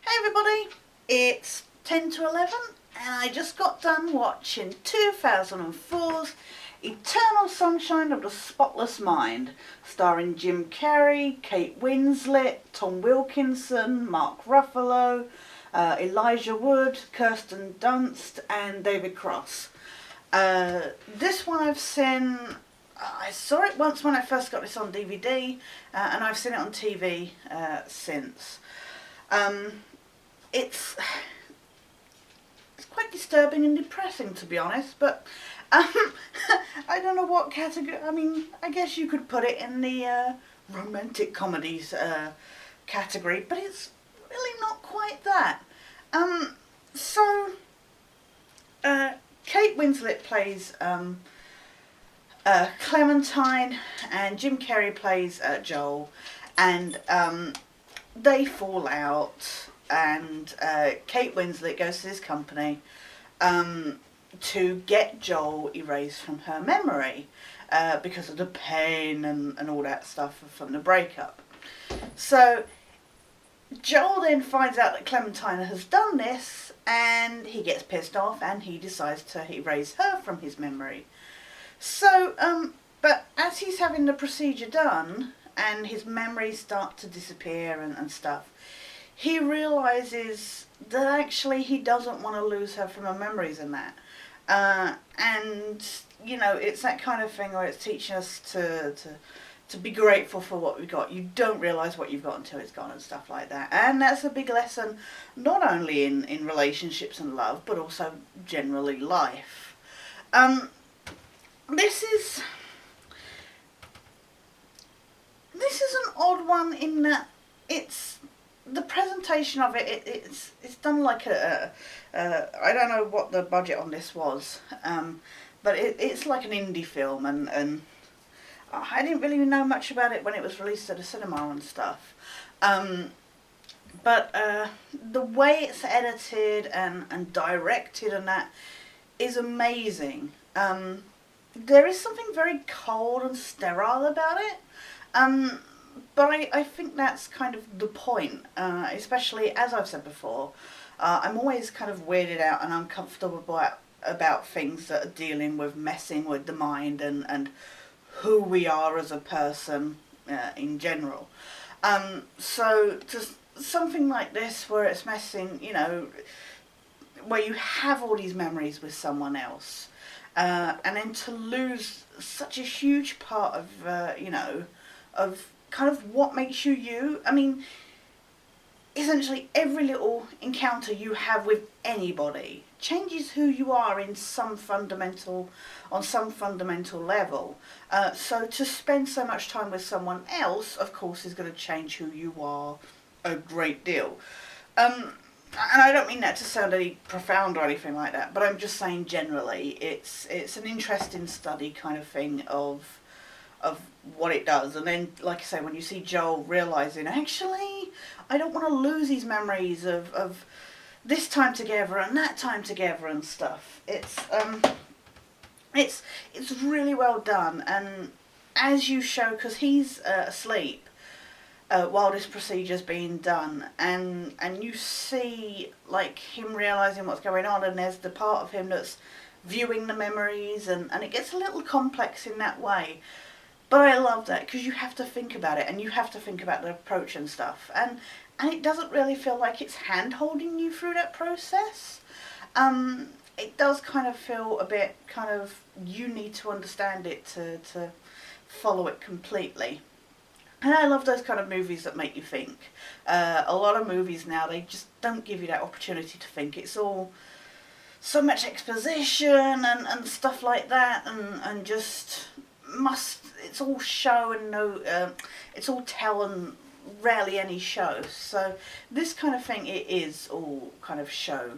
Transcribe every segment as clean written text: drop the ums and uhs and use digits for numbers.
Hey everybody, it's 10 to 11 and I just got done watching 2004's Eternal Sunshine of the Spotless Mind, starring Jim Carrey, Kate Winslet, Tom Wilkinson, Mark Ruffalo, Elijah Wood, Kirsten Dunst and David Cross. This one I've seen, I saw it once when I first got this on DVD and I've seen it on TV since. It's quite disturbing and depressing, to be honest, but I don't know what category. I mean, I guess you could put it in the romantic comedies category, but it's really not quite that. So Kate Winslet plays Clementine, and Jim Carrey plays Joel, and they fall out, and Kate Winslet goes to this company to get Joel erased from her memory because of the pain and all that stuff from the breakup. So Joel then finds out that Clementine has done this, and he gets pissed off and he decides to erase her from his memory. So, but as he's having the procedure done and his memories start to disappear and stuff, he realises that actually he doesn't want to lose her from her memories and that. And, you know, it's that kind of thing where it's teaching us to be grateful for what we've got. You don't realise what you've got until it's gone and stuff like that. And that's a big lesson, not only in relationships and love, but also generally life. This is an odd one in that it's the presentation of it. It's done like I don't know what the budget on this was, but it's like an indie film, and I didn't really know much about it when it was released at the cinema and stuff. But the way it's edited and directed and that is amazing. There is something very cold and sterile about it. But I think that's kind of the point, especially as I've said before. I'm always kind of weirded out and uncomfortable about things that are dealing with messing with the mind and who we are as a person in general. So just something like this where it's messing, you know, where you have all these memories with someone else, and then to lose such a huge part of, you know, of kind of what makes you you. I mean, essentially every little encounter you have with anybody changes who you are on some fundamental level. So to spend so much time with someone else, of course, is going to change who you are a great deal. And I don't mean that to sound any profound or anything like that, but I'm just saying generally it's an interesting study kind of thing of what it does. And then, like I say, when you see Joel realising, actually, I don't want to lose these memories of this time together and that time together and stuff. It's really well done. And as you show, because he's asleep while this procedure's being done, and you see like him realising what's going on, and there's the part of him that's viewing the memories, and it gets a little complex in that way. But I love that because you have to think about it, and you have to think about the approach and stuff. And it doesn't really feel like it's hand-holding you through that process. It does kind of feel a bit kind of, you need to understand it to follow it completely. And I love those kind of movies that make you think. A lot of movies now, they just don't give you that opportunity to think. It's all so much exposition and stuff like that, and just it's all show and no, it's all tell and rarely any show. So this kind of thing, it is all kind of show.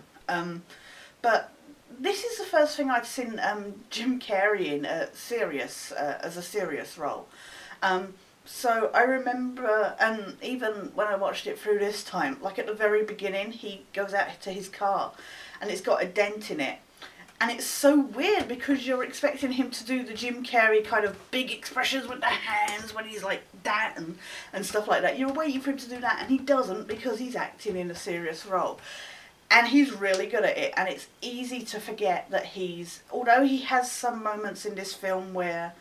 But this is the first thing I've seen Jim Carrey in serious as a serious role. So I remember, and even when I watched it through this time, like at the very beginning, he goes out to his car and it's got a dent in it. And it's so weird because you're expecting him to do the Jim Carrey kind of big expressions with the hands when he's like that and stuff like that. You're waiting for him to do that, and he doesn't because he's acting in a serious role. And he's really good at it, and it's easy to forget that although he has some moments in this film where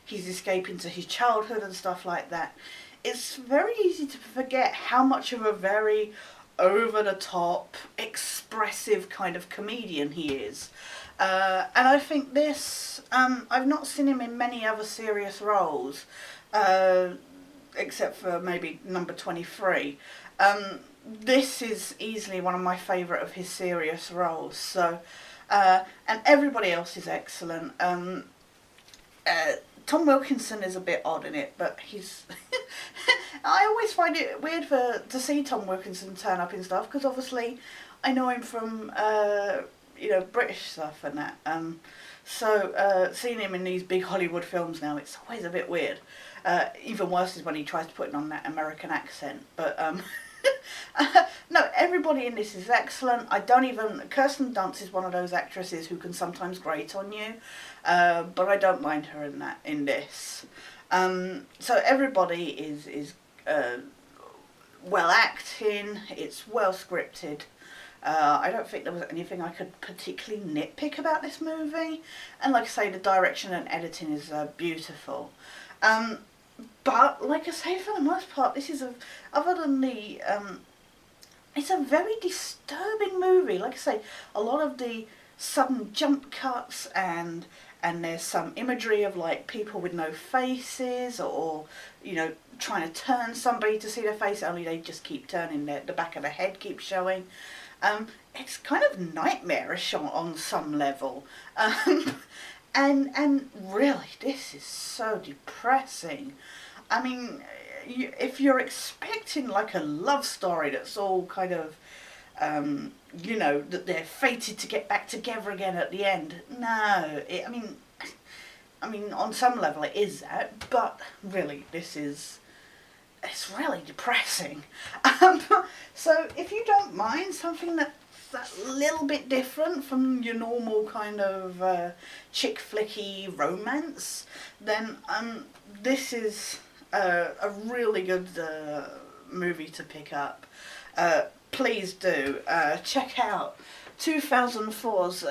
he's escaping to his childhood and stuff like that, it's very easy to forget how much of a very over-the-top, expressive kind of comedian he is. And I think this, I've not seen him in many other serious roles, except for maybe number 23. This is easily one of my favourite of his serious roles. So, and everybody else is excellent. Tom Wilkinson is a bit odd in it, but he's... I always find it weird to see Tom Wilkinson turn up in stuff, because obviously I know him from, British stuff and that. So seeing him in these big Hollywood films now, it's always a bit weird. Even worse is when he tries to put on that American accent. But no, everybody in this is excellent. Kirsten Dunst is one of those actresses who can sometimes grate on you, but I don't mind her in this. So everybody is well acting. It's well scripted. I don't think there was anything I could particularly nitpick about this movie, and like I say, the direction and editing is beautiful. But like I say, for the most part, this is other than the it's a very disturbing movie. Like I say, a lot of the sudden jump cuts and there's some imagery of like people with no faces, or trying to turn somebody to see their face, only they just keep turning, the back of the head keeps showing. It's kind of nightmarish on some level. And really, this is so depressing. I mean, if you're expecting like a love story that's all kind of, that they're fated to get back together again at the end. No, I mean, on some level it is that, but really, it's really depressing. So if you don't mind something that's that little bit different from your normal kind of chick flicky romance, then this is a really good movie to pick up. Please do check out 2004's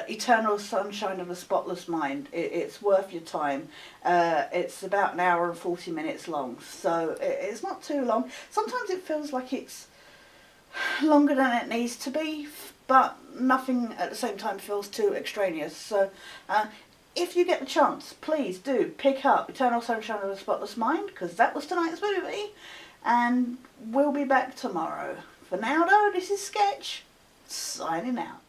Eternal Sunshine of a Spotless Mind. It's worth your time. It's about an hour and 40 minutes long, so it's not too long. Sometimes it feels like it's longer than it needs to be, but nothing at the same time feels too extraneous. So if you get the chance, please do pick up Eternal Sunshine of a Spotless Mind, because that was tonight's movie, and we'll be back tomorrow. For now though, this is Sketch, signing out.